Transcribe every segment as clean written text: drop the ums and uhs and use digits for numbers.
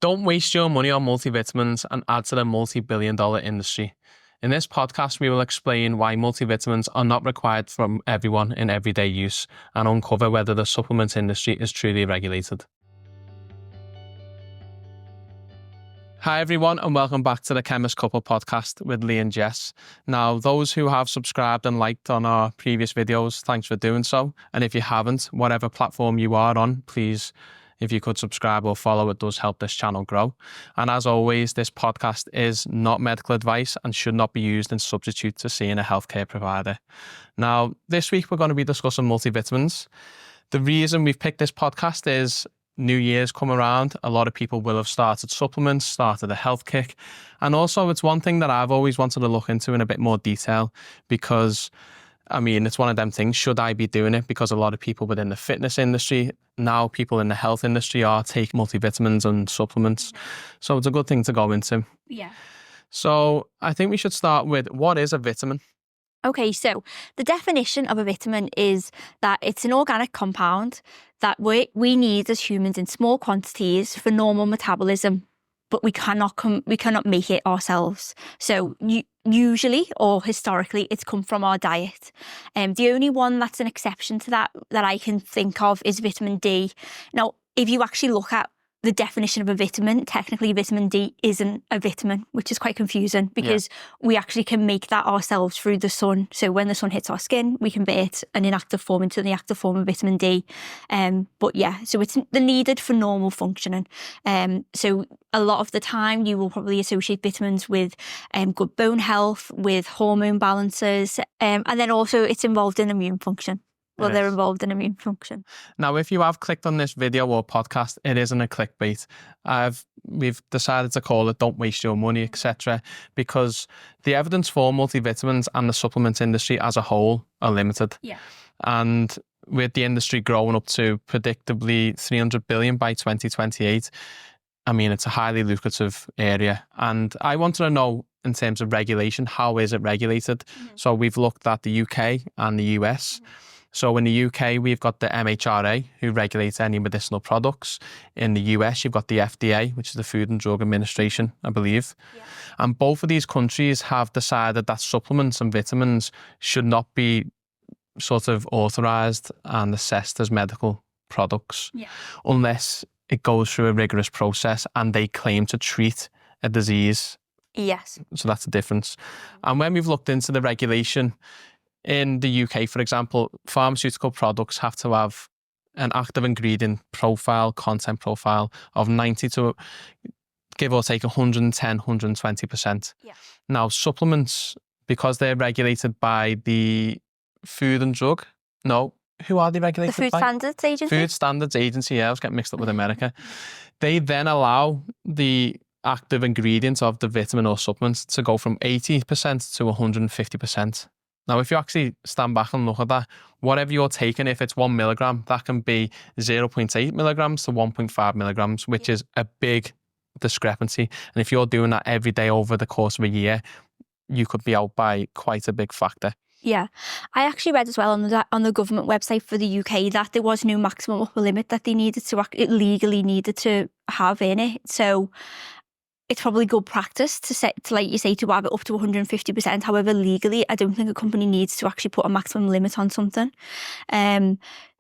Don't waste your money on multivitamins and add to the multi-billion-dollar industry. In this podcast, we will explain why multivitamins are not required from everyone in everyday use and uncover whether the supplement industry is truly regulated. Hi everyone, and welcome back to the Chemist Couple podcast with Lee and Jess. Now, those who have subscribed and liked on our previous videos, thanks for doing so. And if you haven't, whatever platform you are on, please, if you could subscribe or follow, it does help this channel grow. And as always, this podcast is not medical advice and should not be used in substitute to seeing a healthcare provider. Now, this week we're going to be discussing multivitamins. The reason we've picked this podcast is New Year's come around. A lot of people will have started supplements, started a health kick. And also it's one thing that I've always wanted to look into in a bit more detail because, I mean, it's one of them things. Should I be doing it? Because a lot of people within the fitness industry, now people in the health industry are taking multivitamins and supplements. So it's a good thing to go into. Yeah. So I think we should start with, what is a vitamin? Okay, so the definition of a vitamin is that it's an organic compound that we need as humans in small quantities for normal metabolism, but we cannot make it ourselves. So usually or historically, it's come from our diet. The only one that's an exception to that I can think of is vitamin D. Now, if you actually look at the definition of a vitamin, technically vitamin D isn't a vitamin, which is quite confusing because we actually can make that ourselves through the sun. So when the sun hits our skin, we convert an inactive form into the active form of vitamin D. But yeah, so it's needed for normal functioning. So a lot of the time you will probably associate vitamins with good bone health, with hormone balances, and then also it's involved in immune function. Well, they're involved in immune function. Now, if you have clicked on this video or podcast, it isn't a clickbait. We've decided to call it "Don't Waste Your Money," etc., because the evidence for multivitamins and the supplement industry as a whole are limited. Yeah. And with the industry growing up to predictably 300 billion by 2028, I mean, it's a highly lucrative area. And I wanted to know, in terms of regulation, how is it regulated? Mm-hmm. So we've looked at the UK and the US. Mm-hmm. So in the UK, we've got the MHRA, who regulates any medicinal products. In the US, you've got the FDA, which is the Food and Drug Administration, I believe. Yeah. And both of these countries have decided that supplements and vitamins should not be sort of authorised and assessed as medical products unless it goes through a rigorous process and they claim to treat a disease. Yes. So that's the difference. And when we've looked into the regulation, in the UK, for example, pharmaceutical products have to have an active ingredient profile, content profile of 90 to, give or take, 110, 120%. Yeah. Now, supplements, because they're regulated by the Food and Drug, who are they regulated by? The Food Standards Agency? Food Standards Agency, yeah, I was getting mixed up with America. They then allow the active ingredients of the vitamin or supplement to go from 80% to 150%. Now, if you actually stand back and look at that, whatever you're taking, if it's 1 milligram, that can be 0.8 milligrams to 1.5 milligrams, which is a big discrepancy. And if you're doing that every day over the course of a year, you could be out by quite a big factor. Yeah, I actually read as well on the government website for the UK that there was no maximum upper limit that they needed to legally needed to have in it. So it's probably good practice to like you say, to have it up to 150%. However, legally, I don't think a company needs to actually put a maximum limit on something.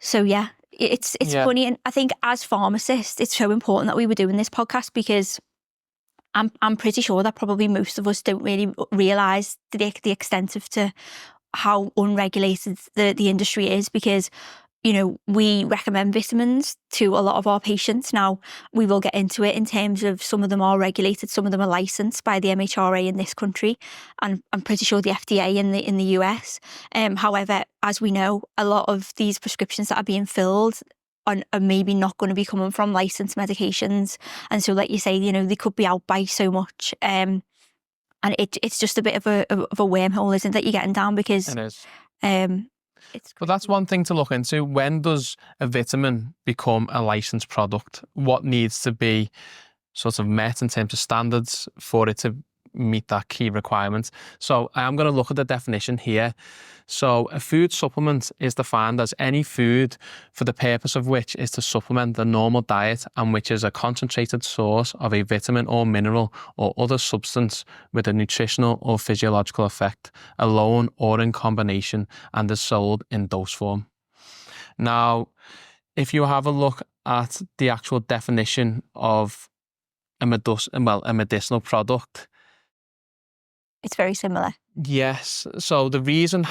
So yeah, it's funny, and I think as pharmacists, it's so important that we were doing this podcast because I'm pretty sure that probably most of us don't really realise the extent of how unregulated the industry is because, you know, we recommend vitamins to a lot of our patients. Now, we will get into it in terms of some of them are regulated, some of them are licensed by the MHRA in this country, and I'm pretty sure the FDA in the US. However, as we know, a lot of these prescriptions that are being filled are maybe not going to be coming from licensed medications. And so, like you say, you know, they could be out by so much. And it's just a bit of a wormhole, isn't it, that you're getting down because... It is. But that's one thing to look into. When does a vitamin become a licensed product? What needs to be sort of met in terms of standards for it to meet that key requirement. So I am going to look at the definition here. So a food supplement is defined as any food for the purpose of which is to supplement the normal diet and which is a concentrated source of a vitamin or mineral or other substance with a nutritional or physiological effect, alone or in combination, and is sold in dose form. Now, if you have a look at the actual definition of a medicinal product, It's very similar. yes. So the reason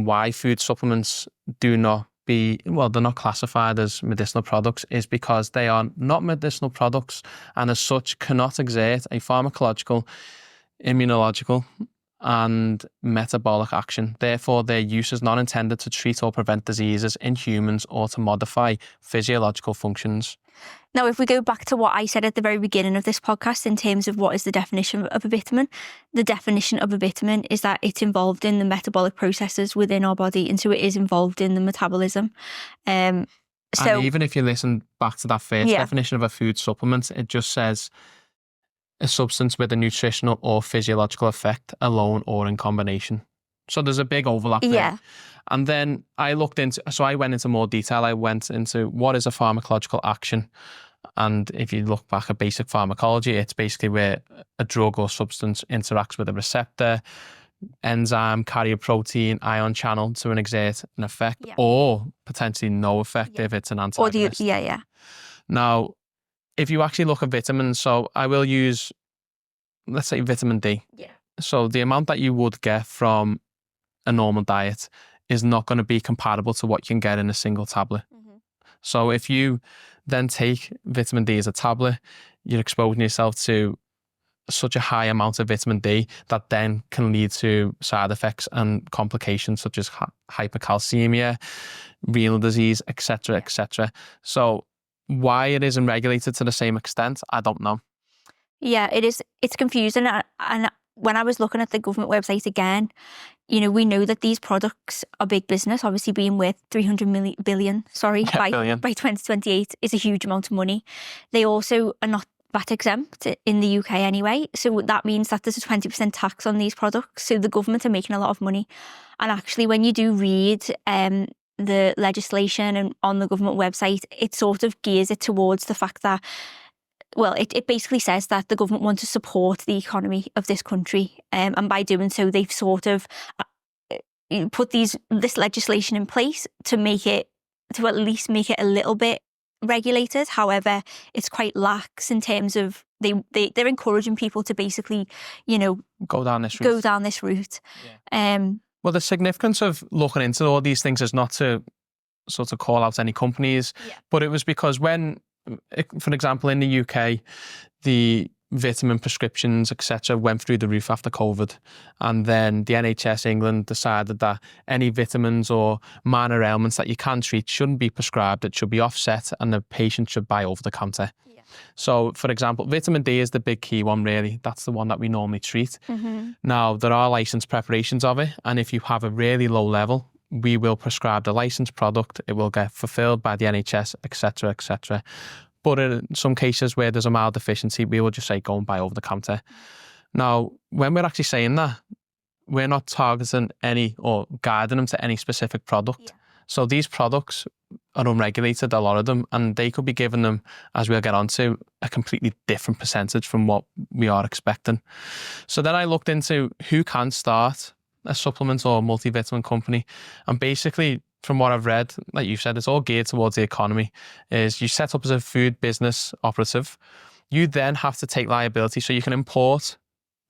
why food supplements they're not classified as medicinal products is because they are not medicinal products and as such cannot exert a pharmacological, immunological and metabolic action. Therefore, their use is not intended to treat or prevent diseases in humans or to modify physiological functions. Now, if we go back to what I said at the very beginning of this podcast in terms of what is the definition of a vitamin, the definition of a vitamin is that it's involved in the metabolic processes within our body, and so it is involved in the metabolism. And even if you listen back to that first definition of a food supplement, it just says a substance with a nutritional or physiological effect, alone or in combination. So there's a big overlap there. Yeah. And then I went into more detail. I went into what is a pharmacological action. And if you look back at basic pharmacology, it's basically where a drug or substance interacts with a receptor, enzyme, carrier protein, ion channel to exert an effect or potentially no effect if it's an antagonist. Now, if you actually look at vitamins, so I will use, let's say, vitamin D. Yeah. So the amount that you would get from a normal diet is not going to be comparable to what you can get in a single tablet. Mm-hmm. So if you then take vitamin D as a tablet, you're exposing yourself to such a high amount of vitamin D that then can lead to side effects and complications such as hypercalcemia, renal disease, etc., etc. So why it isn't regulated to the same extent, I don't know. Yeah, it is. It's confusing. And when I was looking at the government website again, we know that these products are big business, obviously being worth 300 billion by 2028 is a huge amount of money. They also are not VAT exempt in the UK anyway. So that means that there's a 20% tax on these products. So the government are making a lot of money. And actually, when you do read the legislation and on the government website, it sort of gears it towards the fact that, well, it basically says that the government wants to support the economy of this country. And by doing so, they've sort of put this legislation in place to at least make it a little bit regulated. However, it's quite lax in terms of they're encouraging people to basically, go down this route. Yeah. Well, the significance of looking into all these things is not to sort of call out any companies, but it was because when, for example, in the UK, the vitamin prescriptions, etc., went through the roof after COVID. And then the NHS England decided that any vitamins or minor ailments that you can treat shouldn't be prescribed. It should be offset and the patient should buy over the counter. Yeah. So, for example, vitamin D is the big key one, really. That's the one that we normally treat. Mm-hmm. Now, there are licensed preparations of it. And if you have a really low level, we will prescribe the licensed product. It will get fulfilled by the NHS, etc., etc. But in some cases where there's a mild deficiency, we will just say, go and buy over the counter. Now, when we're actually saying that, we're not targeting any or guiding them to any specific product. Yeah. So these products are unregulated, a lot of them, and they could be giving them, as we'll get onto, a completely different percentage from what we are expecting. So then I looked into who can start a supplement or multivitamin company. And basically, from what I've read, like you said, it's all geared towards the economy, is you set up as a food business operative. You then have to take liability. So you can import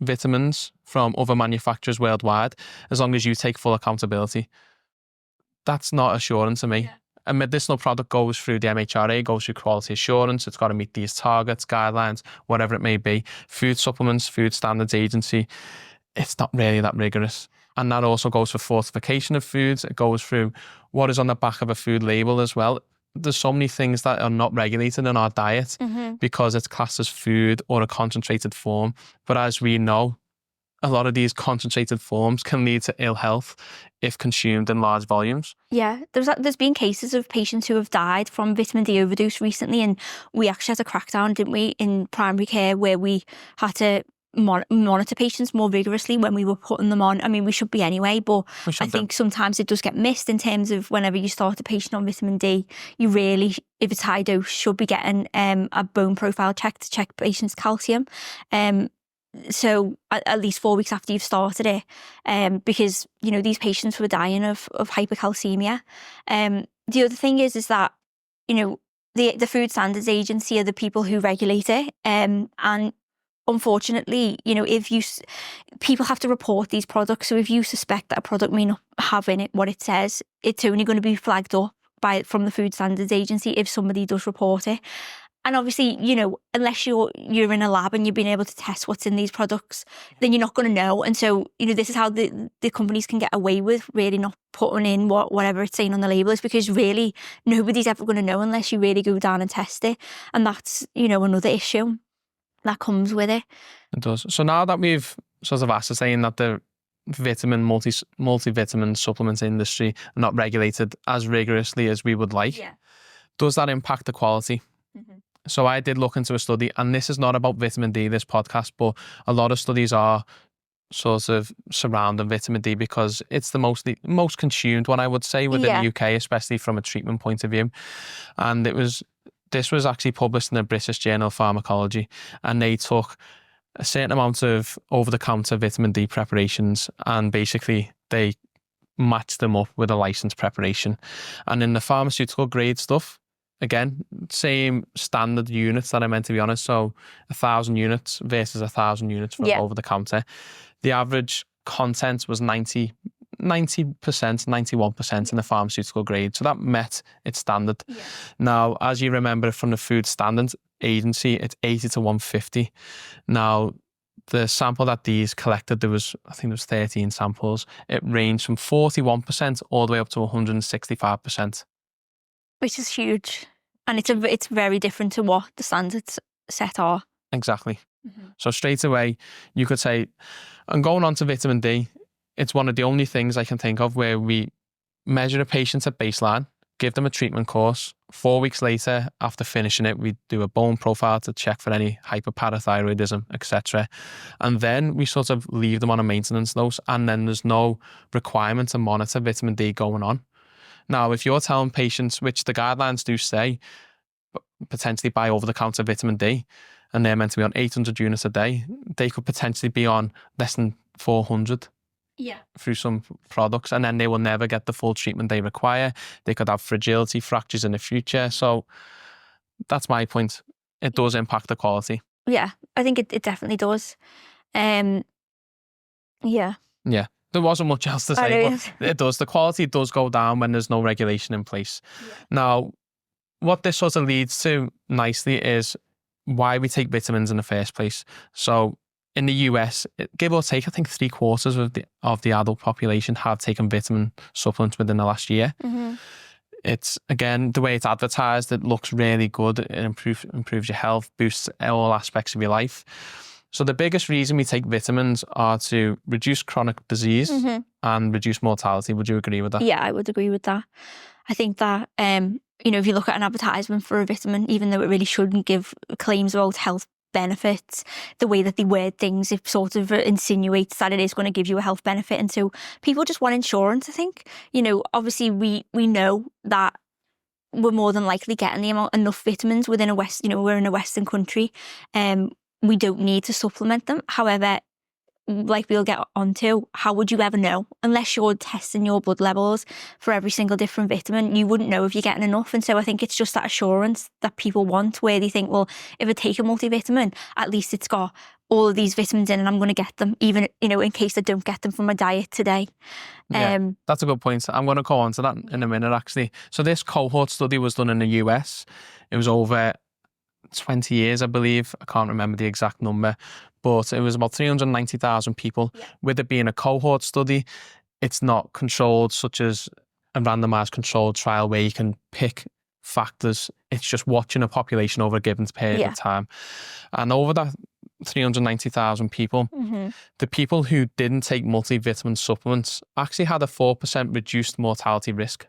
vitamins from other manufacturers worldwide as long as you take full accountability. That's not assuring to me. Yeah. A medicinal product goes through the MHRA, goes through quality assurance. It's got to meet these targets, guidelines, whatever it may be. Food supplements, Food Standards Agency, it's not really that rigorous. And that also goes for fortification of foods. It goes through what is on the back of a food label as well. There's so many things that are not regulated in our diet because it's classed as food or a concentrated form. But as we know, a lot of these concentrated forms can lead to ill health if consumed in large volumes. Yeah, there's been cases of patients who have died from vitamin D overdose recently, and we actually had a crackdown, didn't we, in primary care where we had to monitor patients more rigorously when we were putting them on. I mean, we should be anyway, but I think sometimes it does get missed in terms of whenever you start a patient on vitamin D, you really, if it's high dose, should be getting a bone profile check to check patients' calcium. So at least 4 weeks after you've started it, because, you know, these patients were dying of hypercalcemia. The other thing is that, you know, the Food Standards Agency are the people who regulate it, and unfortunately, you know, people have to report these products. So if you suspect that a product may not have in it what it says, it's only going to be flagged up from the Food Standards Agency if somebody does report it. And obviously, you know, unless you're in a lab and you've been able to test what's in these products, then you're not going to know. And so, you know, this is how the companies can get away with really not putting in whatever it's saying on the label, is because really nobody's ever going to know unless you really go down and test it. And that's, you know, another issue that comes with it. It does. So now that we've sort of ascertained that the multivitamin supplement industry are not regulated as rigorously as we would like, does that impact the quality? Mm-hmm. So I did look into a study, and this is not about vitamin D, this podcast, but a lot of studies are sort of surrounding vitamin D because it's the most consumed one, I would say, within the UK, especially from a treatment point of view. And this was actually published in the British Journal of Pharmacology, and they took a certain amount of over-the-counter vitamin D preparations and basically they matched them up with a licensed preparation. And in the pharmaceutical grade stuff, again, same standard units that I meant, to be honest. So 1,000 units versus 1,000 units from over the counter. The average content was 90%, 91% in the pharmaceutical grade. So that met its standard. Yeah. Now, as you remember from the Food Standards Agency, it's 80 to 150. Now, the sample that these collected, I think there was 13 samples. It ranged from 41% all the way up to 165%. Which is huge. And it's very different to what the standards set are. Exactly. Mm-hmm. So straight away, you could say, and going on to vitamin D, it's one of the only things I can think of where we measure a patient at baseline, give them a treatment course. 4 weeks later, after finishing it, we do a bone profile to check for any hyperparathyroidism, etc. And then we sort of leave them on a maintenance dose, and then there's no requirement to monitor vitamin D going on. Now, if you're telling patients, which the guidelines do say, potentially buy over-the-counter vitamin D, and they're meant to be on 800 units a day, they could potentially be on less than 400 through some products, and then they will never get the full treatment they require. They could have fragility, fractures in the future. So that's my point. It does impact the quality. Yeah, I think it definitely does. Yeah. There wasn't much else to say, but it does. The quality does go down when there's no regulation in place. Yeah. Now, what this sort of leads to nicely is why we take vitamins in the first place. So in the US, give or take, I think 3/4 of the adult population have taken vitamin supplements within the last year. Mm-hmm. It's, again, the way it's advertised, it looks really good. It improves your health, boosts all aspects of your life. So the biggest reason we take vitamins are to reduce chronic disease and reduce mortality. Would you agree with that? Yeah, I would agree with that. I think that, you know, if you look at an advertisement for a vitamin, even though it really shouldn't give claims about health benefits, the way that they word things, it sort of insinuates that it is going to give you a health benefit. And so people just want insurance, I think. You know, obviously we know that we're more than likely getting enough vitamins within we're in a Western country. We don't need to supplement them. However, like we'll get onto, how would you ever know? Unless you're testing your blood levels for every single different vitamin, you wouldn't know if you're getting enough. And so I think it's just that assurance that people want, where they think, well, if I take a multivitamin, at least it's got all of these vitamins in and I'm going to get them, even, you know, in case I don't get them from my diet today. Yeah, that's a good point. I'm going to go on to that in a minute, actually. So this cohort study was done in the US. It was over 20 years, I believe. I can't remember the exact number, but it was about 390,000 people. Yeah. With it being a cohort study, it's not controlled, such as a randomized controlled trial where you can pick factors. It's just watching a population over a given period of time. And over that 390,000 people, the people who didn't take multivitamin supplements actually had a 4% reduced mortality risk.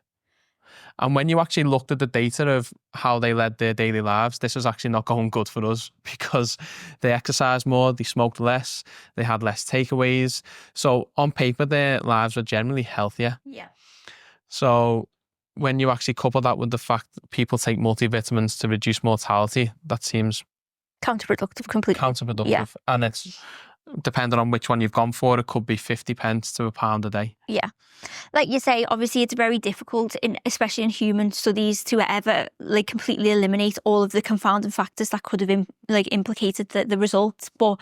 And when you actually looked at the data of how they led their daily lives, this was actually not going good for us because they exercised more, they smoked less, they had less takeaways. So on paper, their lives were generally healthier. Yeah. So when you actually couple that with the fact that people take multivitamins to reduce mortality, that seems Counterproductive completely. counterproductive. Yeah. And it's depending on which one you've gone for, it could be 50 pence to £1 a day. Yeah. Like you say, obviously it's very difficult, especially in human studies, to ever like completely eliminate all of the confounding factors that could have implicated the results. But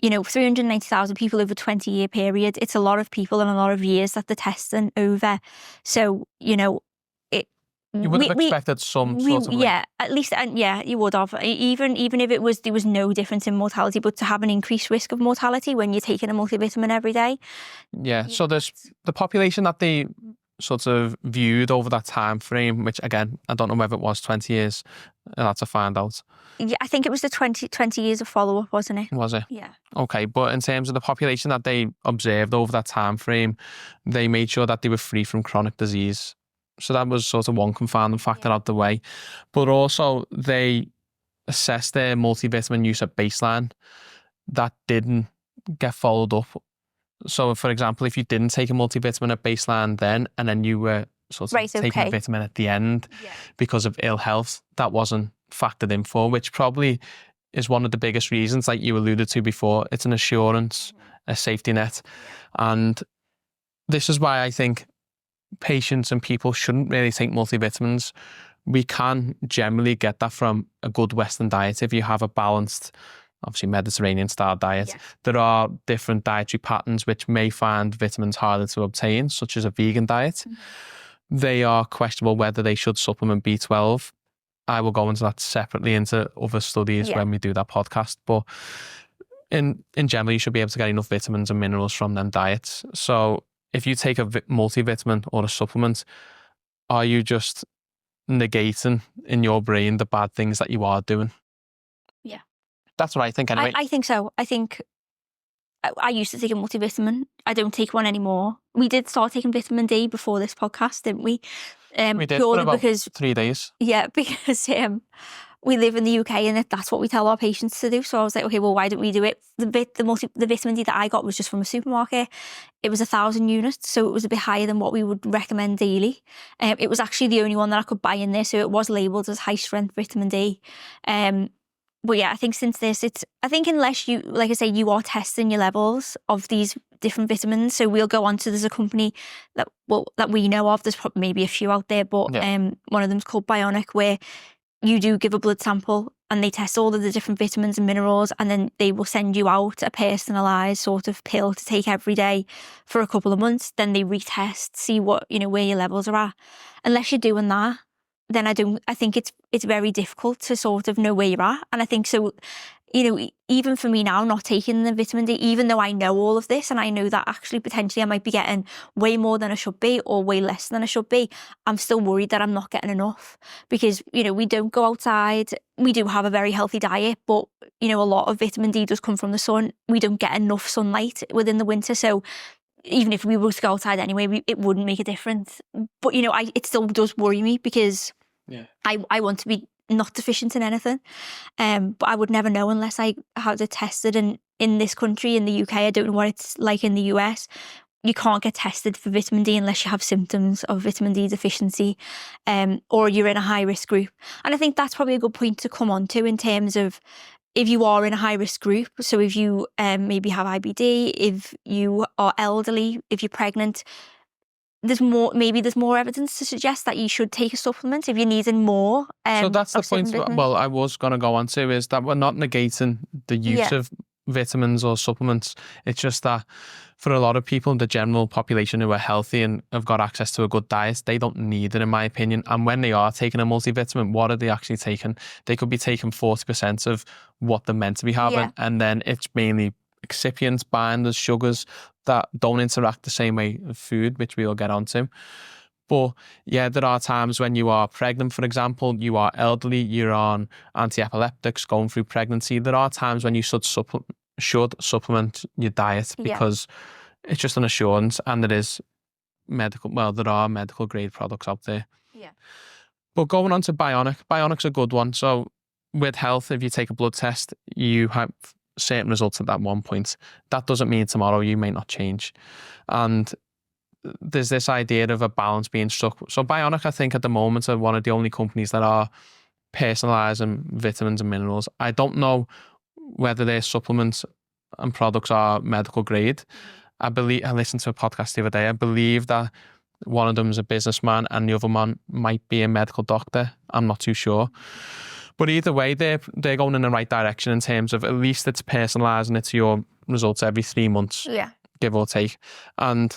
390,000 people over a 20-year period, it's a lot of people and a lot of years that they're testing over. So You would have expected some sort of at least, and you would have. Even if there was no difference in mortality, but to have an increased risk of mortality when you're taking a multivitamin every day. Yeah. So there's the population that they sort of viewed over that time frame, which again, I don't know whether it was 20 years. I'll have to find out. Yeah, I think it was the 20 years of follow-up, wasn't it? Was it? Yeah. Okay, but in terms of the population that they observed over that time frame, they made sure that they were free from chronic disease. So that was sort of one confounding factor out the way. But also they assessed their multivitamin use at baseline. That didn't get followed up. So for example, if you didn't take a multivitamin at baseline then, and then you were sort of taking a vitamin at the end because of ill health, that wasn't factored in for, which probably is one of the biggest reasons, like you alluded to before. It's an assurance, a safety net. And this is why I think patients and people shouldn't really take multivitamins. We can generally get that from a good Western diet if you have a balanced, obviously Mediterranean style diet. There are different dietary patterns which may find vitamins harder to obtain, such as a vegan diet. They are questionable whether they should supplement B12. I will go into that separately into other studies when we do that podcast. But in general, you should be able to get enough vitamins and minerals from them diets. So if you take a multivitamin or a supplement, are you just negating in your brain the bad things that you are doing? Yeah. That's what I think anyway. I think so. I think I used to take a multivitamin. I don't take one anymore. We did start taking vitamin D before this podcast, didn't we? We did for about 3 days. Yeah, because we live in the UK and that's what we tell our patients to do. So I was like, okay, well, why don't we do it? The vitamin D that I got was just from a supermarket. It was 1,000 units, so it was a bit higher than what we would recommend daily. It was actually the only one that I could buy in there, so it was labelled as high strength vitamin D. But yeah, I think since this, I think unless you, like I say, you are testing your levels of these different vitamins. So we'll go on to, there's a company that we know of, there's probably maybe a few out there, but one of them's called Bioniq, where you do give a blood sample and they test all of the different vitamins and minerals, and then they will send you out a personalised sort of pill to take every day for a couple of months. Then they retest, see what, where your levels are at. Unless you're doing that, then I think it's very difficult to sort of know where you're at. And I think so, even for me now, not taking the vitamin D, even though I know all of this and I know that actually potentially I might be getting way more than I should be or way less than I should be, I'm still worried that I'm not getting enough because, we don't go outside. We do have a very healthy diet, but, a lot of vitamin D does come from the sun. We don't get enough sunlight within the winter. So even if we were to go outside anyway, it wouldn't make a difference. But, it still does worry me because I want to be not deficient in anything. But I would never know unless I had it tested. And in this country, in the UK, I don't know what it's like in the US. You can't get tested for vitamin D unless you have symptoms of vitamin D deficiency, or you're in a high risk group. And I think that's probably a good point to come on to in terms of if you are in a high risk group. So if you maybe have IBD, if you are elderly, if you're pregnant, there's more evidence to suggest that you should take a supplement if you're needing more. So that's the point. Well, I was going to go on to is that we're not negating the use of vitamins or supplements. It's just that for a lot of people, the general population who are healthy and have got access to a good diet, they don't need it, in my opinion. And when they are taking a multivitamin, what are they actually taking? They could be taking 40% of what they're meant to be having, and then it's mainly excipients, binders, sugars that don't interact the same way with food, which we'll get onto. But there are times when you are pregnant, for example, you are elderly, you're on anti-epileptics, going through pregnancy. There are times when you should supplement your diet because it's just an assurance, and there are medical grade products out there. Yeah. But going on to Bioniq, Bioniq's a good one. So with health, if you take a blood test, you have certain results at that one point. That doesn't mean tomorrow you may not change. And there's this idea of a balance being struck. So Bioniq, I think at the moment, are one of the only companies that are personalising vitamins and minerals. I don't know whether their supplements and products are medical grade. I listened to a podcast the other day. I believe that one of them is a businessman and the other one might be a medical doctor. I'm not too sure. But either way, they're going in the right direction in terms of at least it's personalising it to your results every 3 months, give or take. And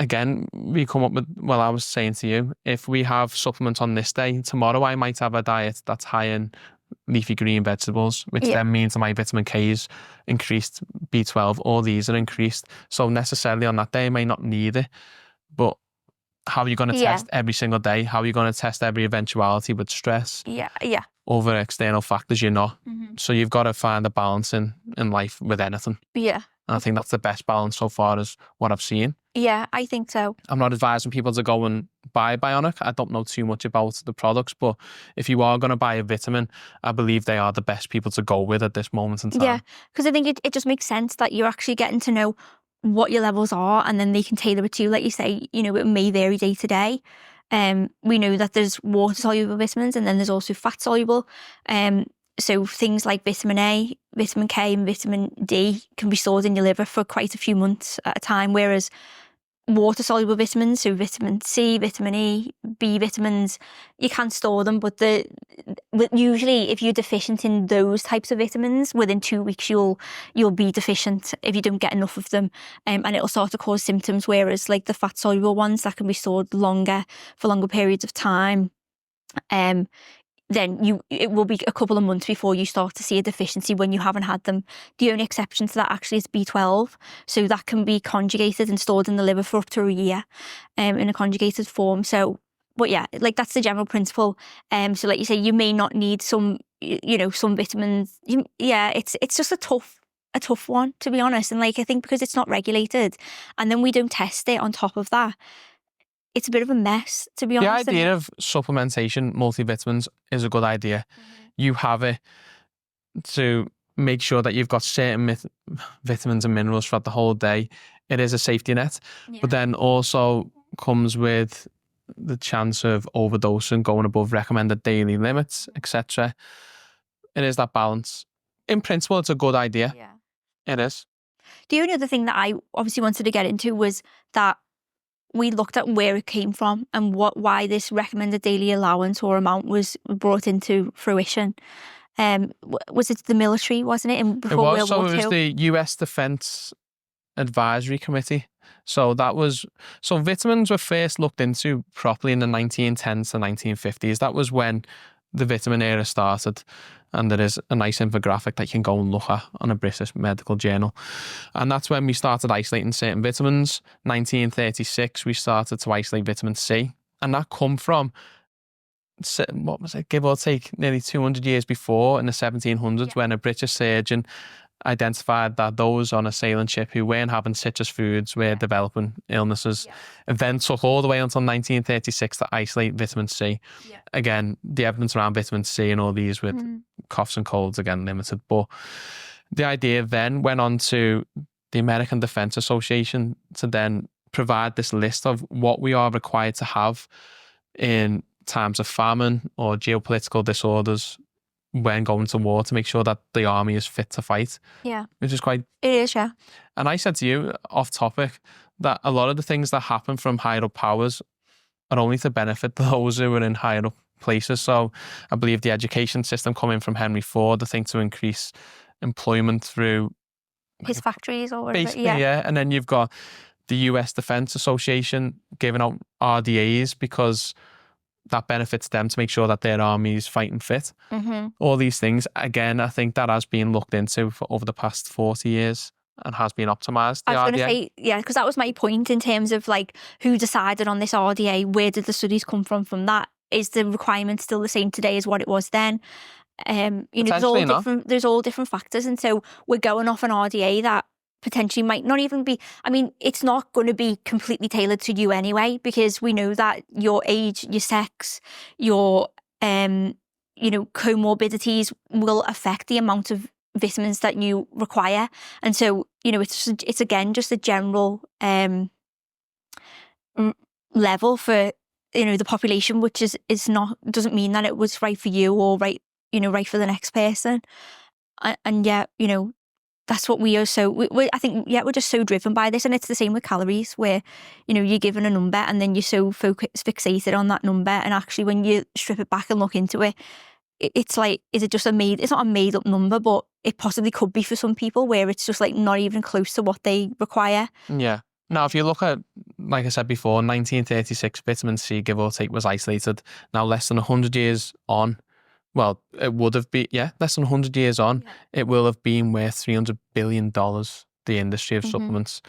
again, we come up with, well, I was saying to you, if we have supplements on this day, tomorrow I might have a diet that's high in leafy green vegetables, which then means that my vitamin K is increased, B12, all these are increased. So necessarily on that day, I may not need it. But how are you going to test every single day? How are you going to test every eventuality with stress? Over external factors, you're not. So you've got to find a balance in life with anything. And I think that's the best balance so far is what I've seen. Yeah, I think so. I'm not advising people to go and buy Bioniq. I don't know too much about the products, but if you are going to buy a vitamin, I believe they are the best people to go with at this moment in time. Yeah, because I think it just makes sense that you're actually getting to know what your levels are, and then they can tailor it to you. Like you say, you know, it may vary day to day. We know that there's water-soluble vitamins and then there's also fat-soluble. So things like vitamin A, vitamin K and vitamin D can be stored in your liver for quite a few months at a time, whereas water-soluble vitamins, so vitamin C, vitamin E, B vitamins, you can store them, but usually if you're deficient in those types of vitamins, within 2 weeks you'll be deficient if you don't get enough of them, and it'll start to cause symptoms, whereas like the fat-soluble ones that can be stored for longer periods of time, then it will be a couple of months before you start to see a deficiency when you haven't had them. The only exception to that actually is B12. So that can be conjugated and stored in the liver for up to a year in a conjugated form. So, but yeah, like that's the general principle. So like you say, you may not need some vitamins. It's just a tough one, to be honest. And like, I think because it's not regulated and then we don't test it on top of that, it's a bit of a mess, to be honest. The idea of supplementation, multivitamins, is a good idea. You have it to make sure that you've got certain vitamins and minerals throughout the whole day. It is a safety net, but then also comes with the chance of overdosing, going above recommended daily limits, etc. It is that balance. In principle, it's a good idea. Yeah. It is. The only other thing that I obviously wanted to get into was that we looked at where it came from and why this recommended daily allowance or amount was brought into fruition. Was it the military, wasn't it? Before World War II? It was the US Defence Advisory Committee. So vitamins were first looked into properly in the 1910s to 1950s. That was when the vitamin era started. And there is a nice infographic that you can go and look at on a British medical journal. And that's when we started isolating certain vitamins. 1936, we started to isolate vitamin C. And that come from, what was it, give or take, nearly 200 years before in the 1700s, when a British surgeon identified that those on a sailing ship who weren't having citrus foods were developing illnesses. It then took all the way until 1936 to isolate vitamin C. Again, the evidence around vitamin C and all these with coughs and colds, again, limited. But the idea then went on to the American Defense Association to then provide this list of what we are required to have in times of famine or geopolitical disorders when going to war, to make sure that the army is fit to fight. Yeah. Which is quite... It is, yeah. And I said to you, off topic, that a lot of the things that happen from higher up powers are only to benefit those who are in higher up places. So I believe the education system coming from Henry Ford, I think to increase employment through... his factories or whatever. Basically, yeah. And then you've got the US Defense Association giving out RDAs because that benefits them to make sure that their army is fighting fit. All these things, again, I think that has been looked into for over the past 40 years and has been optimised. I was going to say, yeah, because that was my point in terms of like who decided on this RDA, where did the studies come from that? Is the requirement still the same today as what it was then? There's all different factors, and so we're going off an RDA that potentially might not even be, I mean, it's not going to be completely tailored to you anyway, because we know that your age, your sex, your, comorbidities will affect the amount of vitamins that you require. And so, it's again, just a general level for, the population, which is not, doesn't mean that it was right for you or right for the next person. And yeah, that's what we are. So I think, we're just so driven by this. And it's the same with calories, where, you're given a number and then you're so fixated on that number. And actually, when you strip it back and look into it, it's like, is it just it's not a made up number, but it possibly could be for some people, where it's just like not even close to what they require. Yeah. Now, if you look at, like I said before, 1936, vitamin C, give or take, was isolated. Now, less than 100 years on, well, it would have been, less than 100 years on, it will have been worth $300 billion, the industry of supplements.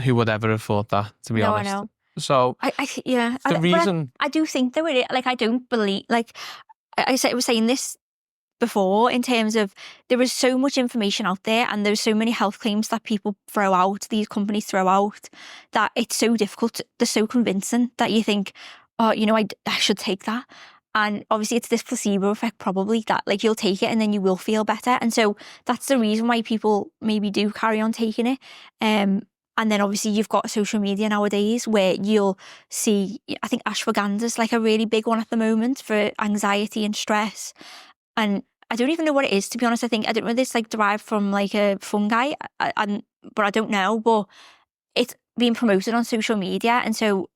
Who would ever have thought that, to be honest? I know. So, the reason... I do think though, I don't believe, I was saying this before, in terms of, there is so much information out there and there's so many health claims that people throw out, these companies throw out, that it's so difficult, they're so convincing that you think, oh, I should take that. And obviously it's this placebo effect, probably, that you'll take it and then you will feel better. And so that's the reason why people maybe do carry on taking it. And then obviously you've got social media nowadays, where you'll see, I think ashwagandha's a really big one at the moment for anxiety and stress. And I don't even know what it is, to be honest. I don't know if it's derived from a fungi, but I don't know. But it's being promoted on social media. And so,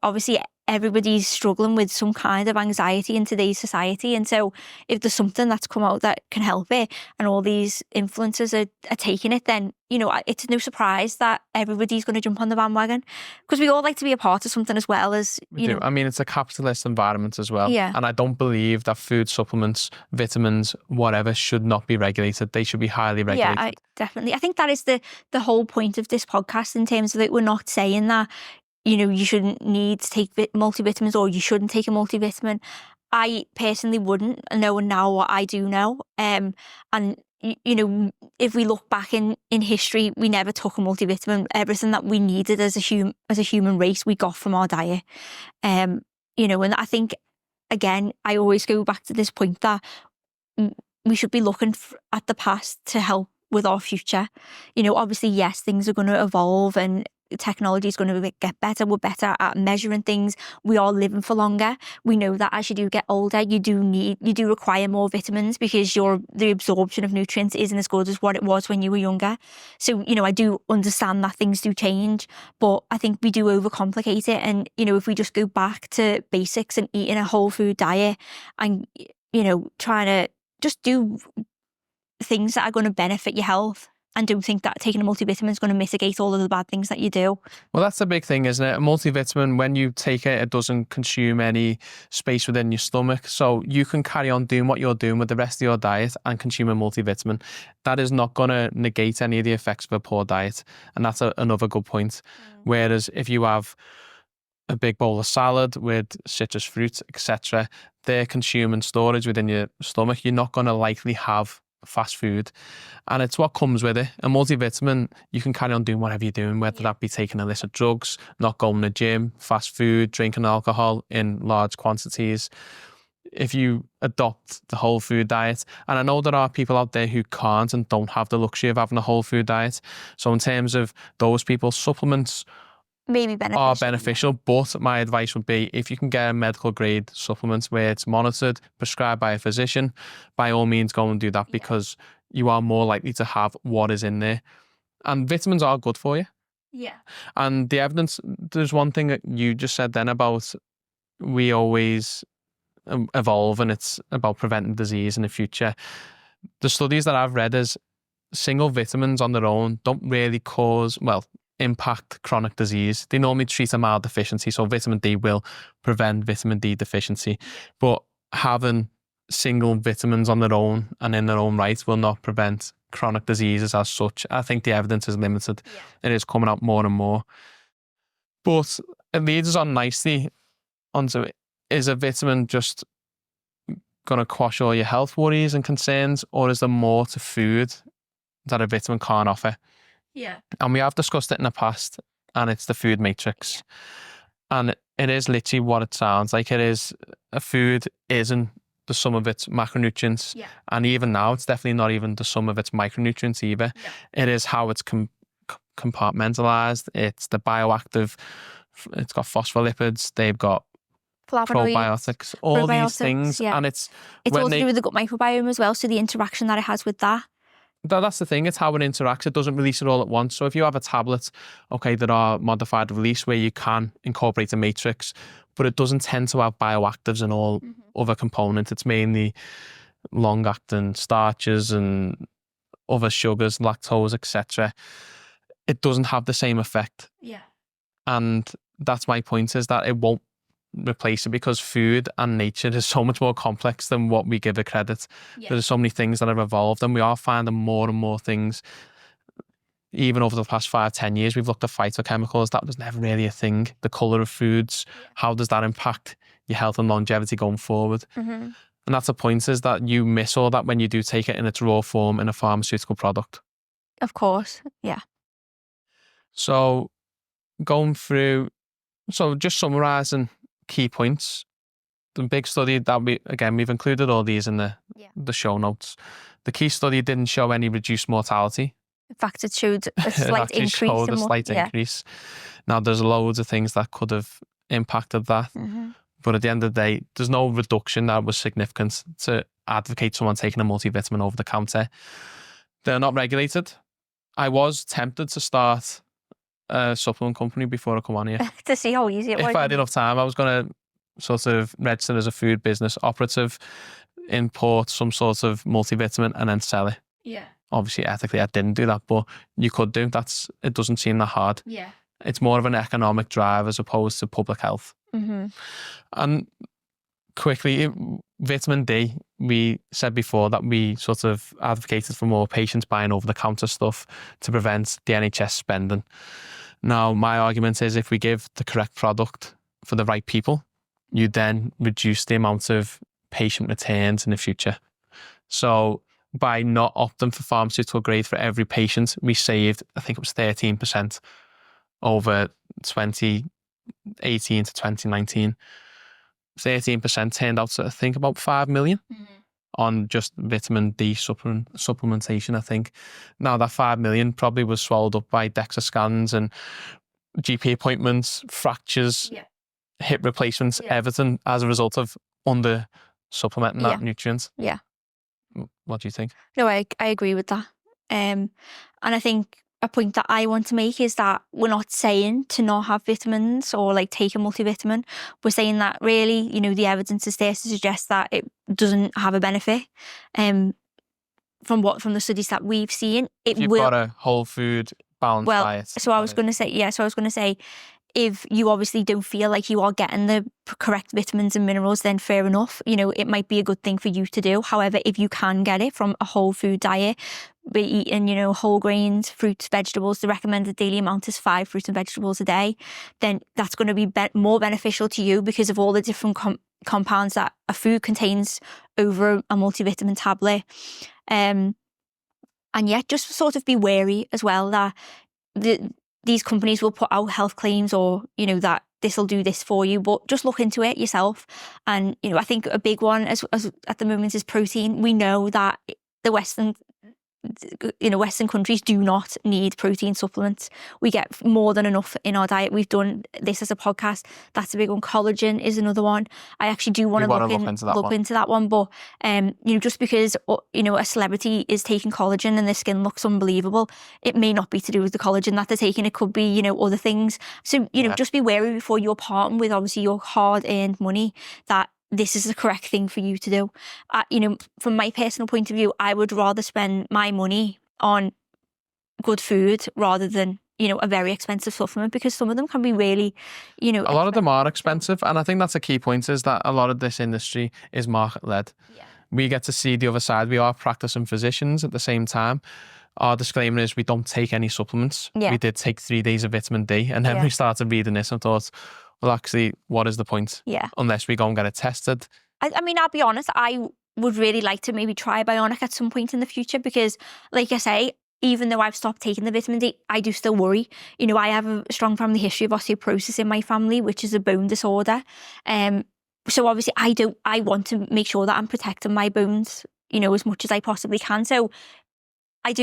obviously everybody's struggling with some kind of anxiety in today's society. And so if there's something that's come out that can help it, and all these influencers are taking it, then, it's no surprise that everybody's going to jump on the bandwagon, because we all like to be a part of something as well as, we do. I mean, it's a capitalist environment as well. Yeah. And I don't believe that food supplements, vitamins, whatever, should not be regulated. They should be highly regulated. Yeah, definitely. I think that is the whole point of this podcast, in terms of we're not saying that, you shouldn't need to take multivitamins, or you shouldn't take a multivitamin. I personally wouldn't, knowing now what I do know. And, if we look back in history, we never took a multivitamin. Everything that we needed as a human race, we got from our diet. And I think, again, I always go back to this point that we should be looking at the past to help with our future. Obviously, yes, things are going to evolve and technology is going to get better. We're better at measuring things. We are living for longer. We know that as you do get older, you do require more vitamins, because the absorption of nutrients isn't as good as what it was when you were younger. So, I do understand that things do change, but I think we do overcomplicate it. And, if we just go back to basics and eating a whole food diet, and, trying to just do things that are going to benefit your health, and don't think that taking a multivitamin is going to mitigate all of the bad things that you do. Well, that's the big thing, isn't it? A multivitamin, when you take it, it doesn't consume any space within your stomach. So you can carry on doing what you're doing with the rest of your diet and consume a multivitamin. That is not going to negate any of the effects of a poor diet. And that's another good point. Whereas if you have a big bowl of salad with citrus fruit, etc., they're consuming storage within your stomach. You're not going to likely have fast food, and it's what comes with it. A multivitamin, you can carry on doing whatever you're doing, whether that be taking illicit drugs, not going to the gym, fast food, drinking alcohol in large quantities. If you adopt the whole food diet, and I know there are people out there who can't and don't have the luxury of having a whole food diet, so in terms of those people, supplements are beneficial, but my advice would be, if you can get a medical grade supplement where it's monitored, prescribed by a physician, by all means go and do that, because you are more likely to have what is in there. And vitamins are good for you. Yeah. And the evidence, there's one thing that you just said then about we always evolve, and it's about preventing disease in the future. The studies that I've read is single vitamins on their own don't really impact chronic disease. They normally treat a mild deficiency, so vitamin D will prevent vitamin D deficiency, but having single vitamins on their own and in their own right will not prevent chronic diseases as such. I think the evidence is limited. It is coming out more and more, but it leads us on nicely onto, is a vitamin just going to quash all your health worries and concerns, or is there more to food that a vitamin can't offer. Yeah. And we have discussed it in the past, and it's the food matrix. And it is literally what it sounds like. It is, a food isn't the sum of its macronutrients. Yeah. And even now, it's definitely not even the sum of its micronutrients either. No. It is how it's compartmentalized. It's the bioactive, it's got phospholipids, they've got Flavonoids, probiotics, all these probiotics, things. yeah. And it's all when to do with the gut microbiome as well. So the interaction that it has with that. that's the thing, it's how it interacts. It doesn't release it all at once. So if you have a tablet, okay, there are modified release where you can incorporate a matrix, but it doesn't tend to have bioactives and all other components. It's mainly long-acting starches and other sugars, lactose, etc. It doesn't have the same effect. Yeah. And that's my point, is that it won't replace it, because food and nature is so much more complex than what we give it credit. Yeah. There's so many things that have evolved, and we are finding more and more things. Even over the past 5-10 years, we've looked at phytochemicals. That was never really a thing. The colour of foods, how does that impact your health and longevity going forward? And that's the point, is that you miss all that when you do take it in its raw form in a pharmaceutical product. Of course, yeah. So going through, so just summarising key points. The big study that we've included all these in the show notes. The key study didn't show any reduced mortality. In fact, it showed a slight it increase. showed a slight increase. Now, there's loads of things that could have impacted that. But at the end of the day, there's no reduction that was significant to advocate someone taking a multivitamin over the counter. They're not regulated. I was tempted to start a supplement company before I come on here. To see how easy it was. If I had enough time, I was going to sort of register as a food business operative, import some sort of multivitamin and then sell it. Yeah. Obviously, ethically, I didn't do that, but you could do. It doesn't seem that hard. Yeah. It's more of an economic drive as opposed to public health. And quickly, vitamin D, we said before that we sort of advocated for more patients buying over-the-counter stuff to prevent the NHS spending. Now, my argument is, if we give the correct product for the right people, you then reduce the amount of patient returns in the future. So by not opting for pharmaceutical grade for every patient, we saved, I think it was 13% over 2018 to 2019. 13% turned out to, I think, about 5 million on just vitamin D supplementation, I think. Now, that 5 million probably was swallowed up by DEXA scans and GP appointments, fractures, hip replacements, everything as a result of under supplementing that nutrients. Yeah. What do you think? No, I agree with that. And I think a point that I want to make is that we're not saying to not have vitamins or like take a multivitamin. We're saying that really, you know, the evidence is there to suggest that it doesn't have a benefit. From the studies that we've seen, You've got a whole food balanced diet. So I was going to say, if you obviously don't feel like you are getting the correct vitamins and minerals, then fair enough. You know, it might be a good thing for you to do. However, if you can get it from a whole food diet, be eating, you know, whole grains, fruits, vegetables, the recommended daily amount is 5 fruits and vegetables a day, then that's going to be more beneficial to you because of all the different compounds that a food contains over a multivitamin tablet. And yet, just sort of be wary as well that these companies will put out health claims or, you know, that this will do this for you, but just look into it yourself. And, you know, I think a big one as at the moment is protein. We know that the Western countries do not need protein supplements. We get more than enough in our diet. We've done this as a podcast. That's a big one. Collagen is another one. I actually do want to look into that one. But, you know, just because, you know, a celebrity is taking collagen and their skin looks unbelievable, it may not be to do with the collagen that they're taking. It could be, you know, other things. So, you know, just be wary before you're parting with obviously your hard-earned money that this is the correct thing for you to do. You know, from my personal point of view, I would rather spend my money on good food rather than, you know, a very expensive supplement, because some of them can be really, you know... A lot of them are expensive, and I think that's a key point, is that a lot of this industry is market-led. Yeah. We get to see the other side. We are practicing physicians at the same time. Our disclaimer is we don't take any supplements. Yeah. We did take 3 days of vitamin D, and then we started reading this and thought, well, actually, what is the point? Yeah. Unless we go and get it tested. I mean, I'll be honest, I would really like to maybe try Bioniq at some point in the future because, like I say, even though I've stopped taking the vitamin D, I do still worry. You know, I have a strong family history of osteoporosis in my family, which is a bone disorder. So obviously I want to make sure that I'm protecting my bones, you know, as much as I possibly can. So I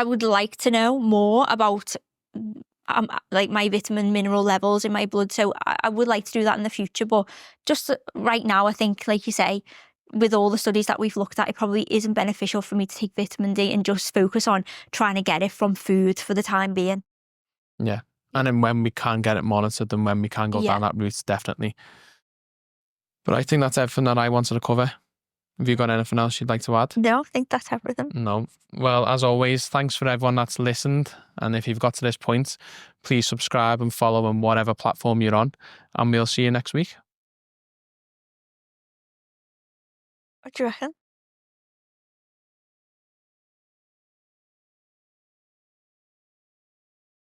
would like to know more about like my vitamin mineral levels in my blood. So I would like to do that in the future. But just right now, I think, like you say, with all the studies that we've looked at, it probably isn't beneficial for me to take vitamin D and just focus on trying to get it from food for the time being. Yeah. And then when we can get it monitored and when we can go Yeah. down that route, definitely. But I think that's everything that I wanted to cover. Have you got anything else you'd like to add? No, I think that's everything. No. Well, as always, thanks for everyone that's listened. And if you've got to this point, please subscribe and follow on whatever platform you're on. And we'll see you next week. What do you reckon?